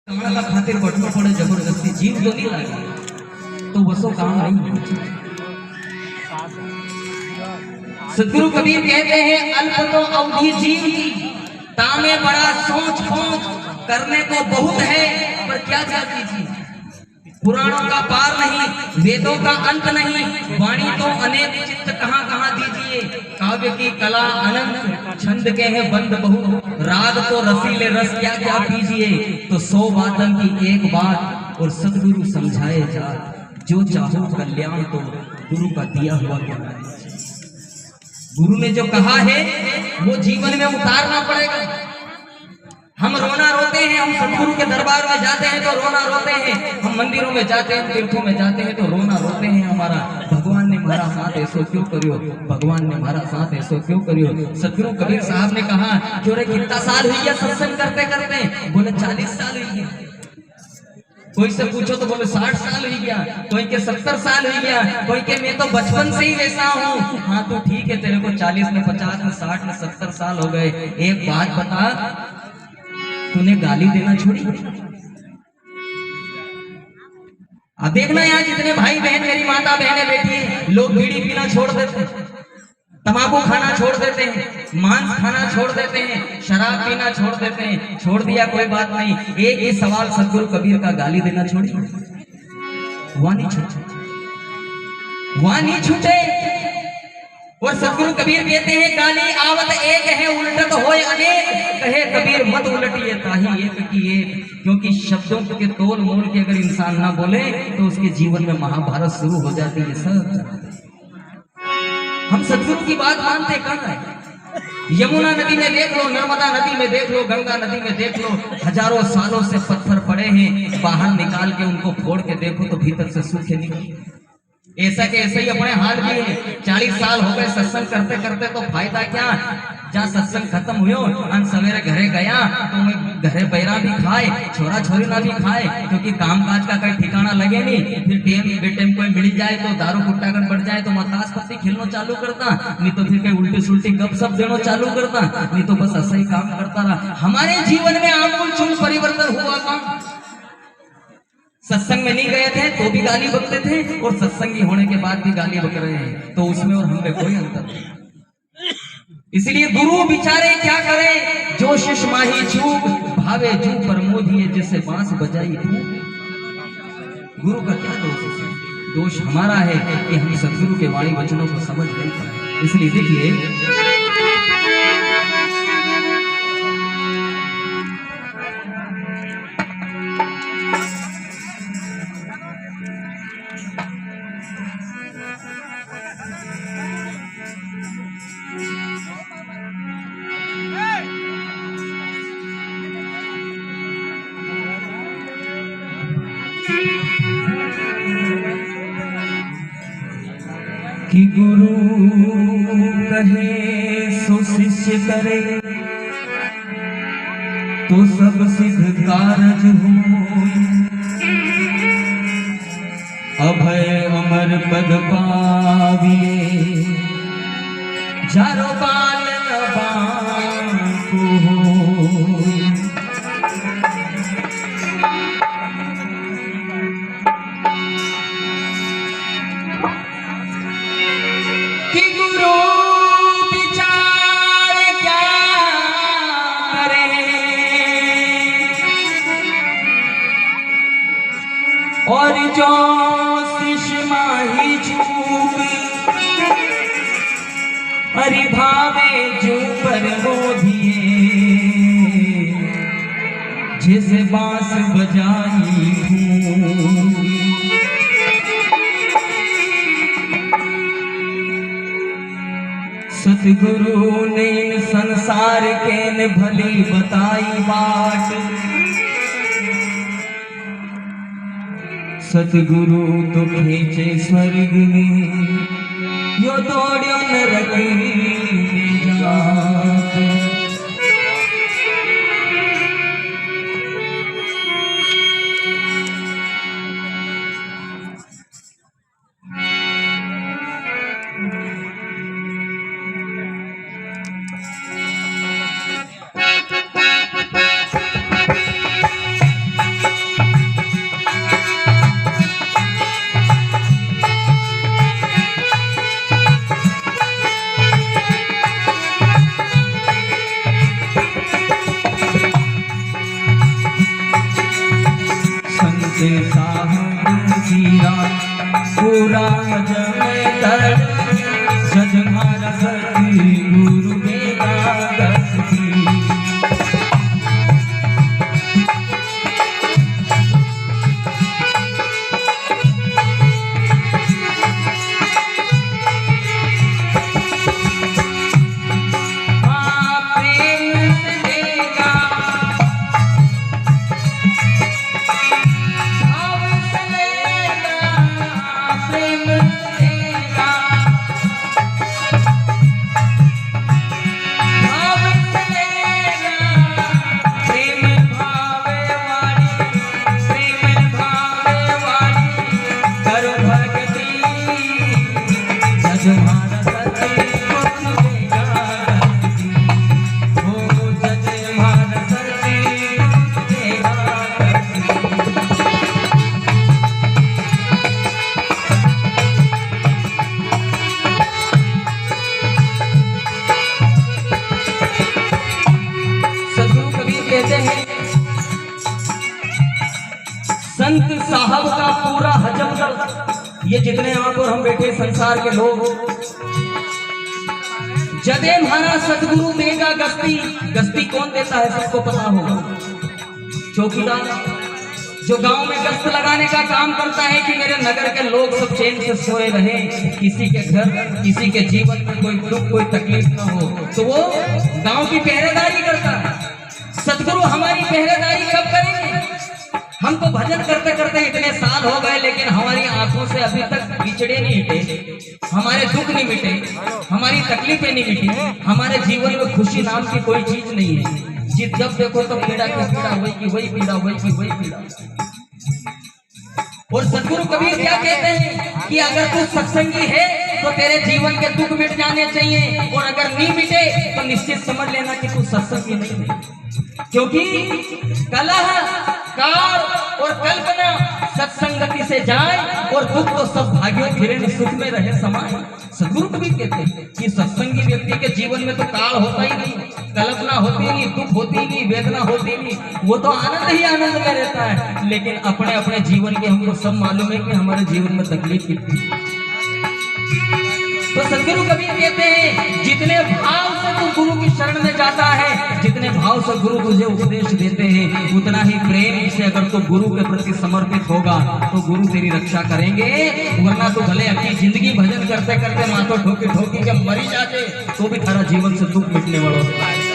कमला खातिर बटना पड़े जबरदस्ती जीव तो नहीं लगे तो वसो काम नहीं। सदगुरु कबीर कहते हैं अल्प तो अवधि जीव की, तामे बड़ा सोच खोच करने को बहुत है, पर क्या क्या कीजिए। पुराणों का पार नहीं, वेदों का अंत नहीं, वाणी तो अनेक चित्त कहाँ कहाँ दीजिए। काव्य की कला अनंत, छंद के हैं बंद बहुत, राग तो रसीले रस क्या क्या पीजिए। तो 100 वादन की एक बात और सदगुरु समझाए जा, जो चाहो कल्याण तो गुरु का दिया हुआ क्या। गुरु ने जो कहा है वो जीवन में उतारना पड़ेगा। हम रोना रोते हैं, हम सदगुरु के दरबार में जाते हैं तो रोना रोते हैं, हम मंदिरों में जाते हैं, तीर्थों में जाते हैं तो रोना रोते हैं। हमारा भगवान ने हमारा साथ ऐसो क्यों करियो, भगवान ने हमारा साथ ऐसो क्यों करियो। सदगुरु कबीर साहब ने कहा क्यों रे कितना साल हुई गया सत्संग करते करते, बोले 40 साल हुई गया। कोई से पूछो तो बोले 60 साल हुई गया, कोई के 70 साल हुई गया, कोई के मैं तो बचपन से ही वैसा हूँ। हाँ तो ठीक है, तेरे को 40 में 50 में 60 में 70 साल हो गए। एक बात बता, तूने गाली देना छोड़ी? अब देखना यहाँ जितने भाई बहन मेरी माता बहनें बैठी है, लोग बीड़ी पीना छोड़ देते हैं, तंबाकू खाना छोड़ देते हैं, मांस खाना छोड़ देते हैं, शराब पीना छोड़ देते हैं। छोड़ दिया कोई बात नहीं, एक ही सवाल सदगुरु कबीर का, गाली देना छोड़ी? वहां नहीं छूटे, वहां नहीं छूटे। और सदगुरु कबीर कहते हैं गाली आवत एक है उलटत होय अनेक, कहे कबीर मत उलटिए ताही एक की एक। क्योंकि शब्दों के तोल मोल के अगर इंसान ना बोले तो उसके जीवन में महाभारत शुरू हो जाती है। सब हम सदगुरु की बात मानते कहाँ है? यमुना नदी में देख लो, नर्मदा नदी में देख लो, गंगा नदी में देख लो, हजारों सालों से पत्थर पड़े हैं, बाहर निकाल के उनको फोड़ के देखो तो भीतर से सूखे निकले। ऐसा के ऐसे ही अपने हाल भी है। 40 साल हो गए सत्संग करते करते, तो फायदा क्या? जहाँ सत्संग खत्म हुई अन सवेरे घरे गया तो मैं घरे बैरा भी खाए, छोरा छोरी ना भी खाए, क्योंकि काम काज का कोई ठिकाना लगे नहीं। फिर टेम कोई मिल जाए तो दारू कुट्टागन बढ़ जाए तो मतास पत्ती खेलना चालू करता, नहीं तो फिर कहीं उल्टी सुल्टी गप सप देना चालू करता, नहीं तो बस ऐसा ही काम करता रहा। हमारे जीवन में आमूल चूल परिवर्तन हुआ काम। सत्संग में नहीं गए थे तो भी गाली बकते थे, और सत्संगी होने के बाद भी गाली बक रहे हैं, तो उसमें और हमें कोई अंतर नहीं। इसलिए गुरु बिचारे क्या करे, जो शिष माही चूक भावे जू प्रमोदिए, जैसे बांस बजाई धूप। गुरु का क्या दोष है? दोष हमारा है कि हम सदगुरु के वाणी वचनों को समझ नहीं पाए। इसलिए देखिए कि गुरु कहे सो शिष्य करे, तो सब सिद्ध कारज हो। अभय अमर पद पाविए, जारो बाल न बांको हो। और जो शिष्य माही चूक, अरे भावे जो प्रमोदिए, जिसे बांस बजाई हूँ। सतगुरु ने इन संसार के न भली बताई बाट, सतगुरु तो खींचे स्वर्ग में, यो दौड़ो नरक में जात। के साहब सीरा पूरा जमेदार जजमारा सती गुरु देगा गति संत साहब का पूरा हजम कर ये जितने यहाँ पर हम बैठे संसार के लोग जदे हमारा सतगुरु देगा गस्ती गस्ती कौन देता है सबको पता होगा चौकीदार जो गांव में गश्त लगाने का काम करता है कि मेरे नगर के लोग सब चैन से सोए रहे किसी के घर किसी के जीवन में कोई दुख कोई तकलीफ ना हो तो वो गांव की पहरेदारी करता है। सतगुरु हमारी पहरेदारी कब करेंगे? हम तो भजन करते करते इतने साल हो गए लेकिन हमारी आंखों से अभी तक बिछड़े नहीं हटे, हमारे दुख नहीं मिटे, हमारी तकलीफें नहीं मिटी, हमारे जीवन में खुशी नाम की कोई चीज नहीं है। जिस जब देखो तो पीड़ा की पीड़ा वही पीड़ा वही पीड़ा। और सतगुरु कबीर क्या कहते हैं कि अगर तू सत्संगी है तो तेरे जीवन के दुख मिट जाने चाहिए और अगर नहीं मिटे तो निश्चित समझ लेना कि तू सत्संगी नहीं है, क्योंकि कलह कार और कल्पना सत्संगति से जाए और दुख तो सब भाग्यों फिरे सुख में रहे समाए। सतगुरु कबीर कहते हैं कि सत्संगी व्यक्ति के जीवन में तो काल होता ही नहीं, कल्पना होती नहीं, दुख होती नहीं, वेदना होती नहीं, वो तो आनंद ही आनंद में रहता है। लेकिन अपने अपने जीवन के हमको सब मालूम है कि हमारे जीवन में तकलीफ कितनी। तो सतगुरु कबीर कहते हैं जितने भाव से तू गुरु की शरण में जाता है, जितने भाव से गुरु तुझे उपदेश देते हैं, उतना ही प्रेम से अगर तू गुरु के प्रति समर्पित होगा तो गुरु तेरी रक्षा करेंगे। वरना तो भले अपनी जिंदगी भजन करते करते माथो ठोकी ठोकी के मरी जाते तो भी थारा जीवन से दुख मिटने वाला होता है।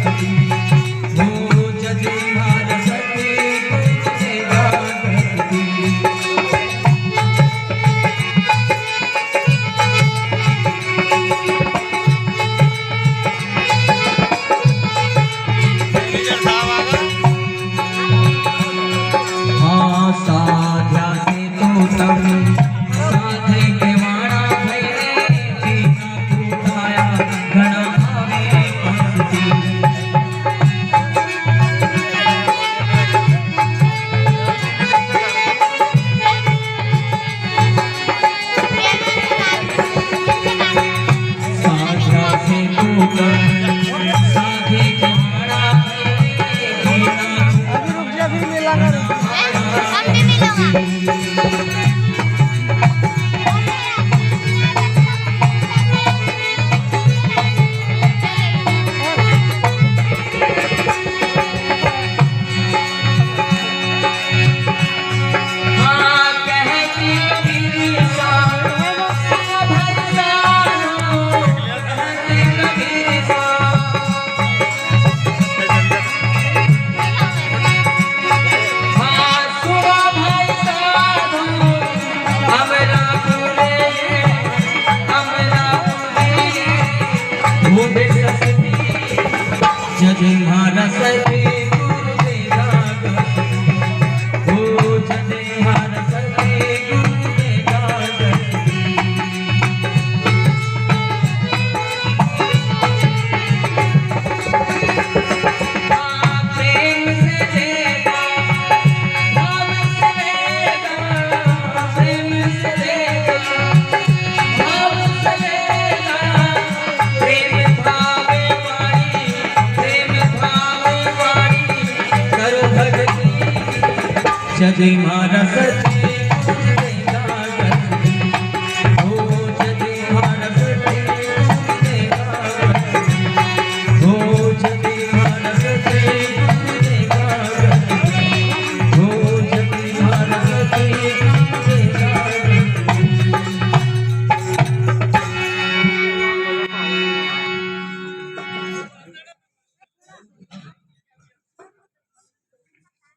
हो जदे मार सती गुरुदेवा गति। हाँ साध्या से तो तब साधे के वाणा भैरे बिना उठाया घना आवे पंक्ति। साध्या से तो तब साधे के वाणा भैरे बिना जदे मारा सती गुरुदेवा गति। हो जदे मारा सती गुरुदेवा गति। प्रेम से देगा भाव से देगा, प्रेम से देगा भाव से देगा, प्रेम भावे वाणी प्रेम भावे वाणी करो भक्ति। जदे मारा सती गुरुदेवा गति। हो जदे मारा सती गुरुदेवा गति। हो जदे मारा सती गुरुदेवा गति। हो जदे मारा सती गुरुदेवा गति।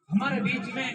हमारे बीच में